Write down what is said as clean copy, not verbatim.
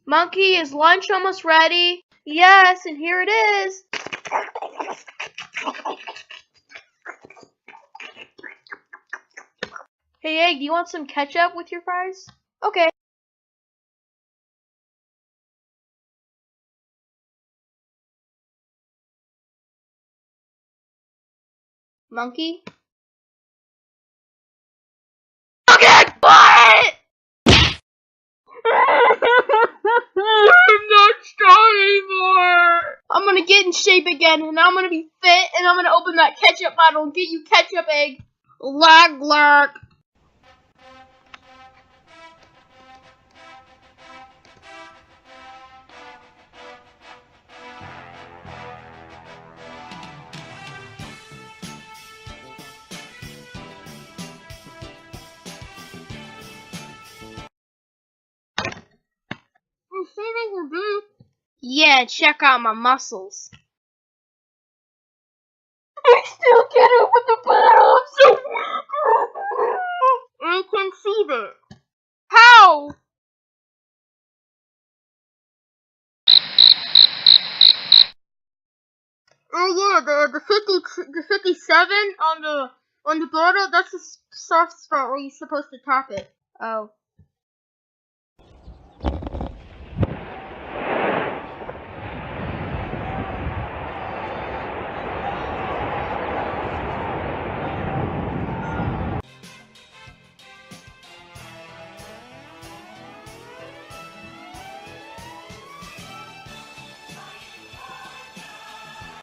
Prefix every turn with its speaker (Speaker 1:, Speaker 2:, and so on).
Speaker 1: Monkey, is lunch almost ready? Yes, and here it is. Hey, Egg, do you want some ketchup with your fries? Okay. Monkey? Okay, what? I'm not strong anymore. I'm gonna get in shape again, and I'm gonna be fit, and I'm gonna open that ketchup bottle and get you ketchup, Egg. Lag lurk. Yeah, check out my muscles. I still can't open the bottle. I'm so weak. I can see that. How? Oh yeah, the 57 on the bottle. That's the soft spot where you're supposed to tap it. Oh.